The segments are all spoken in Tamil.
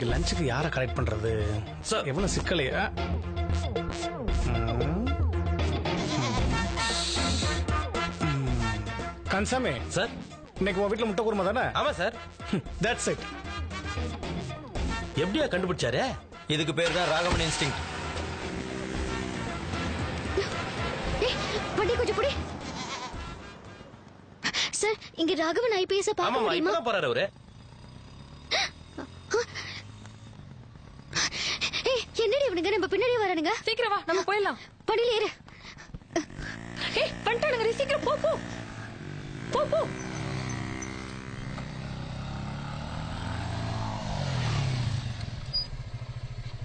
இன்னைக்கு லஞ்சுக்கு யாரை கரெக்ட் பண்றது சார் எவ்வளவு சிக்கலையா? கன்சாமி சார், இன்னைக்கு உன் வீட்டுல முட்டை குருமா தானே? ஆமா சார். That's it. எப்படியா கண்டுபிடிச்சாரு? இதுக்கு பேர் தான் ராகவன் இன்ஸ்டிங். வண்டி கொஞ்சம் புடி. சார், இங்க ராகவன் ஐபிஎஸ் பார்க்க ஆமாமா, முடியுமா? இப்பதான் போறாரு அவரு. என்னடி இவனுங்க நம்ம பின்னாடி வரானுங்க? சீக்கிரம் வா, நம்ம போயிடலாம். படியில ஏறு. வந்துட்டானுங்க, சீக்கிரம் போ போ போ போ.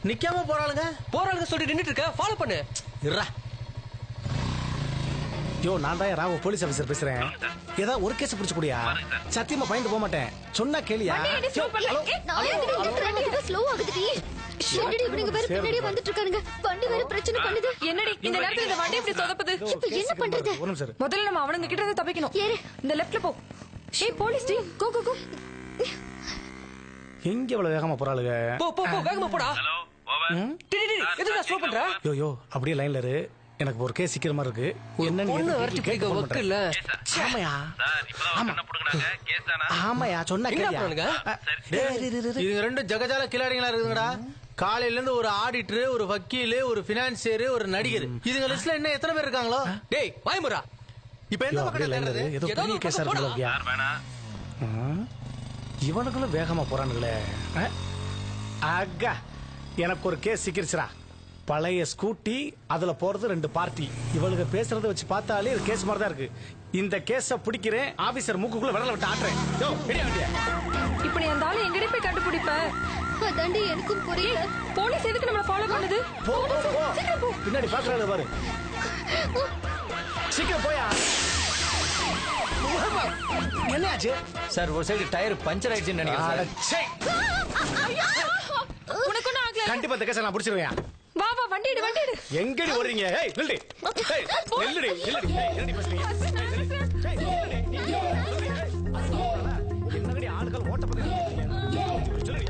நிக்காம போறாளுங்க சொல்லிட்டு நின்னுட்டு இருக்க. ஃபாலோ பண்ணு. இருடா. யோ, நான் தான் ராவ போலீஸ் ஆபீசர் பேசுறேன். ஏதாவது ஒரு கேஸ் பிடிச்சு கூடியா? சத்தியமா பயந்து போக மாட்டேன். சொன்னா கேளியா? ஸ்லோ ஆகுதுடி. என்னடி இவனுங்க வேற பின்னாடி வந்துட்டு இருக்கானுங்க. வண்டி வேற பிரச்சனை பண்ணுது. என்னடி இந்த நேரத்துல இந்த வண்டி இப்படி சொதப்புது? இப்ப என்ன பண்றது? ஒரு நிமிஷம். முதல்ல நம்ம அவனுங்க கிட்ட இருந்து தப்பிக்கணும். ஏறு. இந்த லெஃப்ட்ல போ. போலீஸ் டீம், கோ கோ கோ. எங்க இவ்வளவு வேகமா போறாளுங்க? போ போ போ, வேகமா போடா. Hello, over. எதுடா ஸ்லோ பண்ற? யோ அப்படியே லைன்ல இரு. எனக்கு ஒரு கேஸ் சீக்கிரமா இருக்கு. பொண்ணு வரட்டி கேக்க வக்கு இல்ல. ஆமாயா சார், இப்பதான் கண்ண புடுங்கறாங்க. கேஸ் தானா? ஆமாயா, சொன்னா என்ன கேளியா? பண்ணுங்க? இதுங்க ரெண்டும் ஜகஜால கிளாடிங்களா இருக்குங்கடா. காலையில இருந்து ஒரு ஆடிட்டர், ஒரு வக்கீல், ஒரு பினான்சியர், ஒரு நடிகர். இதுங்க லிஸ்ட்ல என்ன எத்தனை பேர் இருக்காங்களோ? டேய் வாய்முறா. இப்ப எந்த யோ, அப்படியே பக்கம் லைன்ல தேடுறது? இரு. ஏதோ பெரிய கேஸா இருக்கு. சார் வேணா. இவனுங்களும் வேகமா போறானுங்களே. அக்கா, எனக்கு ஒரு கேஸ் சிக்கிருச்சுரா. பழைய ஸ்கூட்டி, அதுல போறது 2 பார்ட்டி. இவளுக்கு பேசுறத வச்சு பார்த்தாலே இது கேஸ் மாதிரி தான் இருக்கு. இந்த கேஸ பிடிக்கிறேன். ஆபீசர் மூக்குக்குள்ள விரல விட்டு ஆட்டுறேன். யோ, பெரிய வண்டியா. இப்ப நீ அந்த ஆளை எங்கடி போய் கண்டுபிடிப்ப? அதாண்டி எனக்கும் புரியல. போலீஸ் எதுக்கு நம்மள ஃபாலோ பண்ணுது? போ போ போ. பின்னாடி பாக்குறாரு பாரு. சீக்கிரம் போயா. என்னாச்சு சார், ஒரு சைடு டயர் பஞ்சர் ஆயிடுச்சுன்னு நினைக்கிறேன் சார். உனக்கு ஒண்ணும் ஆகல. கண்டிப்பா இந்த கேஸ நான் பிடிச்சிருவேன். வா வா, வண்டி எடு வண்டி எடு. எங்கடி ஓடுறீங்க? ஏய் நில்லுடி. ஏய் நில்லுடி நில்லுடி. ஏய் என்னடி பேசுறீங்க? என்னடி ஆளுகள் ஓட்ட பத்தி சொல்லுடி.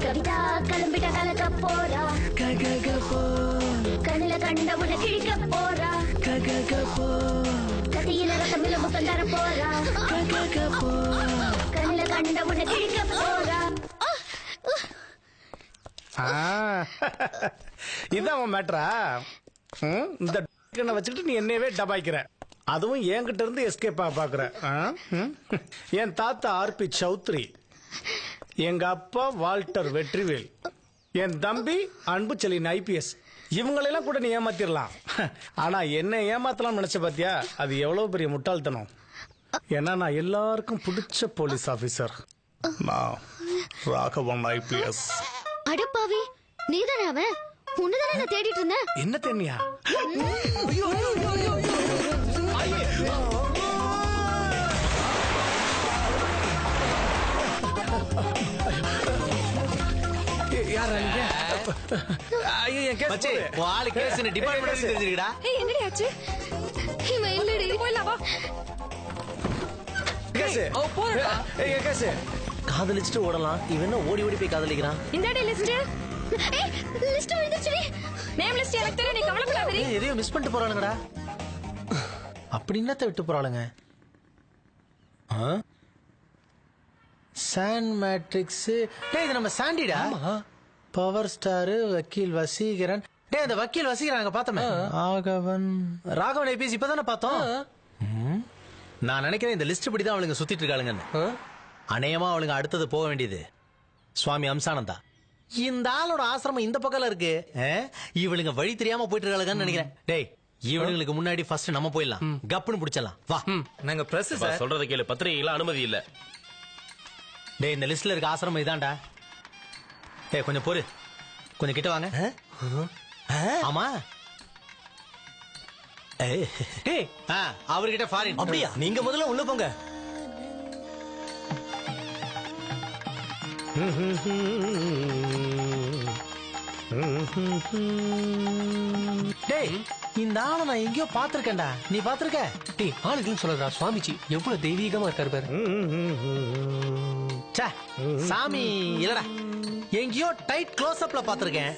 கவிதா கிளம்பிட்ட கலக்க போறா. கண்ணுல கண்ட உன்னை கிழிக்க போறா. கத்தியில ரத்தமில்ல முத்தம் தர போறா. கண்ணுல கண்ட உன்னை கிழிக்க போறா. இதான் அவன் மேட்ரா. இந்த வச்சுக்கிட்டு நீ என்னையவே டபாய்க்கிற. அதுவும் என்கிட்ட இருந்து எஸ்கேப் பாக்குற. என் தாத்தா ஆர்பி சௌத்ரி, எங்க அப்பா வால்டர் வெற்றிவேல், என் தம்பி அன்புச்செழியன் ஐபிஎஸ். இவங்களெல்லாம் கூட நீ ஏமாத்திரலாம். ஆனா என்ன ஏமாத்தலாம் நினைச்ச பாத்தியா? அது எவ்வளவு பெரிய முட்டாள்தனம். ஏன்னா நான் எல்லாருக்கும் பிடிச்ச போலீஸ் ஆபீசர். நான் ராகவன் ஐபிஎஸ். அடப்பாவி, நீதானே அவன்? உன்னதானே நான் தேடிட்டு இருந்தேன். என்ன தென்னியா? என்னடி ஆச்சு? இவன் இல்லடி. போயிடலாம் வா. காதலிச்சுட்டு ஓடலாம். இவன் என்ன ஓடி ஓடி போய் காதலிக்கிறான்? இந்தாடி லிஸ்ட். லிஸ்ட் வந்துச்சுடி. நேம் லிஸ்ட் எனக்கு தெரியும், நீ கவலைப்படாதடி. எதையும் மிஸ் பண்ணிட்டு போறானுங்கடா. அப்படி என்னத்த விட்டு போறாளுங்க? Sand matrix. டேய், இது நம்ம சாண்டிடா. பவர் ஸ்டார், வக்கீல் வசீகரன். டேய், அந்த வக்கீல் வசீகரன் அங்க பார்த்தோமே. ராகவன் ஐபிஎஸ் இப்பதானே பார்த்தோம். நான் நினைக்கிறேன் இந்த லிஸ்ட் படி தான் அவளுங்க சுத்திட்டு இருக்காளுங்கன்னு. அநேகமா அவளுங்க அடுத்தது போக வேண்டியது சுவாமி அம்சானந்தா. இந்த ஆளோட ஆசிரமம் இந்த பக்கம்ல இருக்கு. இவளுங்க வழி தெரியாம போயிட்டு இருக்காளுங்கன்னு நினைக்கிறேன். டேய், இவனுங்களுக்கு முன்னாடி ஃபர்ஸ்ட் நம்ம போயிடலாம். கப்புன்னு பிடிச்சலாம். வா. நாங்க பிரஸ் சார். சொல்றத கேளு. பத்திரிகைலாம் அனுமதி இல்ல. டேய், இந்த லிஸ்ட்ல இருக்க ஆசிரமம் இதான்டா. டேய், கொஞ்சம் பொறு. கொஞ்சம் கிட்ட வாங்க. ஆமா. அவர்கிட்ட ஃபாரின். அப்படியா? நீங்க முதல்ல உள்ள போங்க. டேய் இந்த ஆளை நான் எங்கேயோ பாத்திருக்கேன்டா, நீ பாத்திருக்க? டேய் ஆளுக்குன்னு சொல்லறா, சுவாமிஜி எவ்வளவு தெய்வீகமா இருக்காரு பாரு. ச்சே, சாமி இல்லடா, எங்கேயோ டைட் க்ளோஸ் அப்ல பாத்திருக்கேன்.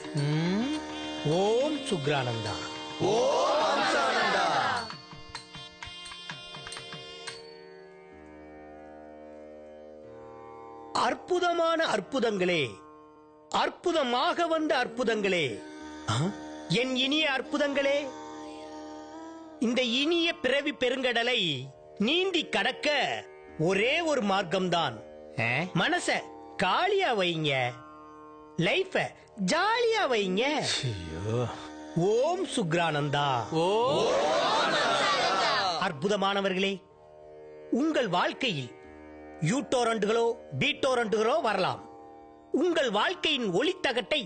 ஓம் சுக்ரானந்தா. அற்புதமான அற்புதங்களே, அற்புதமாக வந்த அற்புதங்களே, என் இனிய அற்புதங்களே, இந்த இனிய பிறவி பெருங்கடலை நீந்தி கடக்க ஒரே ஒரு மார்க்கம்தான். மனச காலியா வைங்க, லைஃப ஜாலியா வைங்க. ஓம் சுக்ரானந்தா. அற்புதமானவர்களே, உங்கள் வாழ்க்கையில் யூடோரண்டுகளோ பீட்டோரண்டுகளோ வரலாம். உங்கள் வாழ்க்கையின் ஒளித்தகட்டை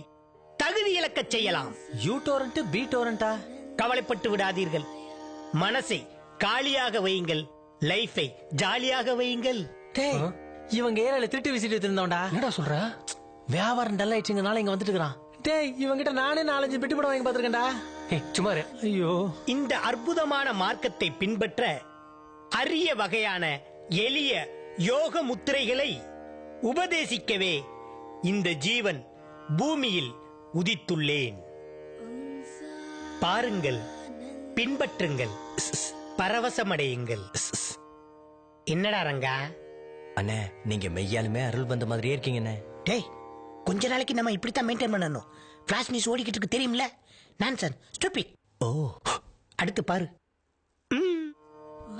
தகுதி இழக்கச் செய்யலாம். யூடோரண்ட் பீட்டோரண்டா? கவலைப்பட்டு விடாதீர்கள். மனசை காலியாக வையுங்கள், லைஃபை ஜாலியாக வையுங்கள். டேய், இவங்க ஏரியால திருட்டு விசிட்டு இருந்தவன்டா. என்னடா சொல்ற? வியாபாரம் டல் ஆயிடுச்சுங்கனால இங்க வந்துட்டு இருக்கான். டேய், இவங்கிட்ட நானே 4-5 பெட்டி படம் வாங்கி பாத்துருக்கேன்டா. சும்மா இரு. ஐயோ, இந்த அற்புதமான மார்க்கத்தை பின்பற்ற அரிய வகையான எளிய யோக முத்திரைகளை உபதேசிக்கவே இந்த ஜீவன் பூமியில் உதித்துள்ளேன். பாருங்கள், பின்பற்றுங்கள், பரவசமடையுங்கள். என்னடா ரங்கா? அண்ணே, நீங்க மெய்யாலுமே அருள் வந்த மாதிரியே இருக்கீங்கண்ணே. டேய், கொஞ்ச நாளைக்கு நம்ம இப்படித்தான் மெயின்டைன் பண்ணணும். பிளாஸ் நியூஸ் ஓடிக்கிட்டு இருக்கு தெரியுமில்ல? Nonsense, stupid. ஓ, அடுத்து பாரு.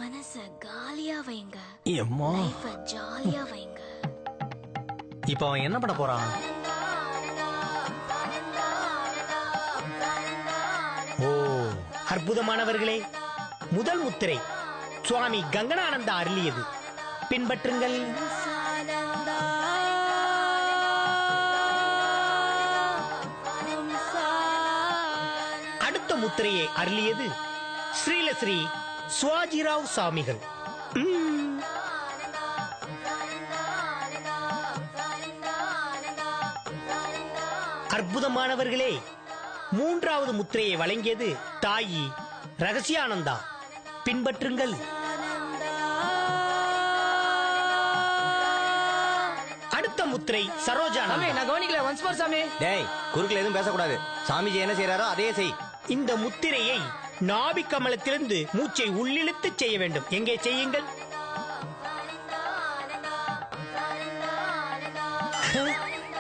மனச காலியா வைங்க, எம்மா. லைஃப ஜாலியா வைங்க. இப்ப அவன் என்ன பண்ண போறான்? ஓ, அற்புதமானவர்களே, முதல் முத்திரை சுவாமி கங்கனானந்தா அருளியது. பின்பற்றுங்கள். அடுத்த முத்திரையை அருளியது ஸ்ரீலஸ்ரீ சுவாஜிராவ் சாமிகள். அற்புதமானவர்களே, மூன்றாவது முத்திரையை வழங்கியது தாயி ரகசியானந்தா. பின்பற்றுங்கள். அடுத்த முத்திரை சரோஜானந்தா. நான் கவனிக்கல. ஒன்ஸ் மோர் சாமி. டேய், குறுக்குல எதுவும் பேசக்கூடாது. சாமிஜி என்ன செய்யறாரோ அதையே செய். இந்த முத்திரையை நாபி கமலத்திலிருந்து மூச்சை உள்ளிழுத்து செய்ய வேண்டும். எங்கே செய்யுங்கள்.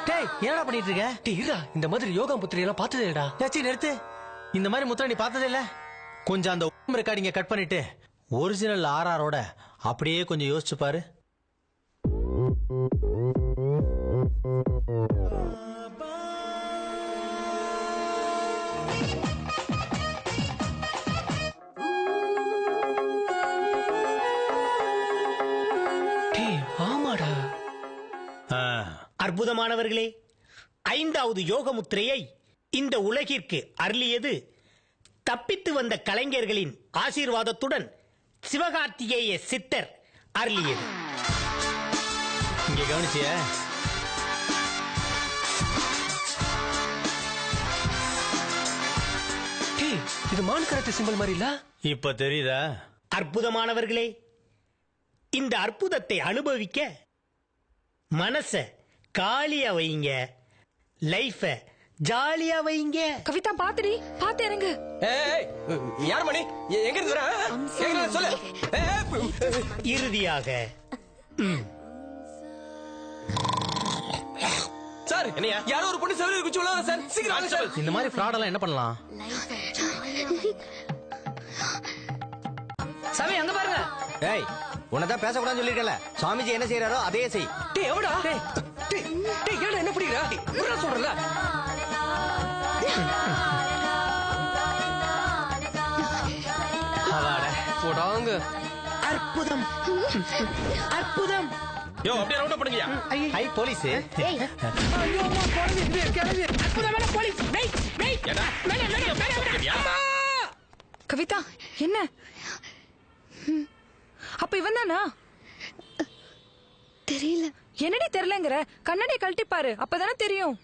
டேய், என்னடா பண்ணிட்டு இருக்க? டேய் இருடா, இந்த மாதிரி யோகா முத்திரை எல்லாம் பார்த்ததேடா. டேய், நிறுத்து. இந்த மாதிரி முத்திரை நீ பார்த்ததே இல்ல. கொஞ்சம் அந்த ரெக்கார்டிங்க கட் பண்ணிட்டு ஒரிஜினல் ஆர்ஆரோட அப்படியே கொஞ்சம் யோசிச்சு பாரு. டேய் ஆமாடா. அற்புதமானவர்களே, ஐந்தாவது யோக முத்திரையை இந்த உலகிற்கு அருளியது தப்பித்து வந்த கலைஞர்களின் ஆசீர்வாதத்துடன் சிவகார்த்திகேய சித்தர் அருளியது. இங்க கவனிச்சிய? டேய், இது மான் கராத்தே சிம்பல் மாதிரி இல்ல? இப்ப தெரியுதா? அற்புதமானவர்களே, இந்த அற்புதத்தை அனுபவிக்க மனச காலியா வைங்க, லைஃப ஜாலியா வைங்க. கவிதா பாத்துடி, பாத்து இறங்கு. ஏய், யார் மணி? எங்க இருந்து வர? எங்க சொல்லு. இறுதியாக சார், என்னையா? யாரோ ஒரு பொண்ணு செவிலியர் குச்சி விளையாடுற சார். சீக்கிரம் வாங்க சார். இந்த மாதிரி ஃப்ராட் எல்லாம் என்ன பண்ணலாம்? லைஃப ஜாலியா வைங்க. சாமி அங்க பாருங்க. டேய், உன்னதான் பேசக்கூடாதுன்னு சொல்லிருக்கல. சாமிஜி என்ன செய்யறாரோ அதையே செய். டேய் எவடா? டேய் டேய் ஏடா என்ன பிடிக்குற? என்ன சொல்றல? அவாட போடாங்க. அற்புதம், அற்புதம். யோ அப்படியே ரவுண்ட் அப் பண்ணுங்கயா. Hi police. அற்புதமான போலீஸ். Wait wait. கவிதா என்ன? அப்ப இவன் தானா? தெரியல. என்னடி தெரியலங்கிற? கண்ணாடியை கழட்டி பாரு, அப்பதானே தெரியும்.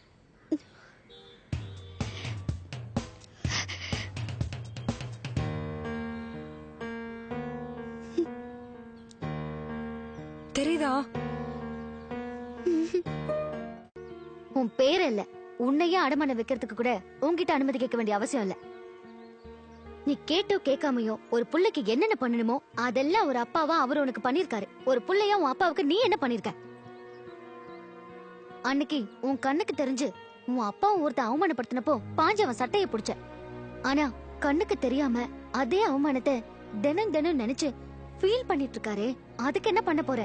தெரியுதா? உன் பேர் இல்ல, உன்னையே அடமான வைக்கிறதுக்கு கூட உன்கிட்ட அனுமதி கேட்க வேண்டிய அவசியம் இல்ல. நீ கேட்டோ கேட்காமையோ ஒரு புள்ளைக்கு என்னென்ன பண்ணணுமோ அதெல்லாம் ஒரு அப்பாவா அவர் உனக்கு பண்ணிருக்காரு. ஒரு புள்ளையா உன் அப்பாவுக்கு நீ என்ன பண்ணிருக்க? அன்னைக்கு உன் கண்ணுக்கு தெரிஞ்சு உன் அப்பாவும் ஒருத்த அவமானப்படுத்தினப்போ பாஞ்சு அவன் சட்டையை பிடிச்ச. ஆனா கண்ணுக்கு தெரியாம அதே அவமானத்தை தினம் தினம் நினைச்சு ஃபீல் பண்ணிட்டு இருக்காரே, அதுக்கு என்ன பண்ண போற?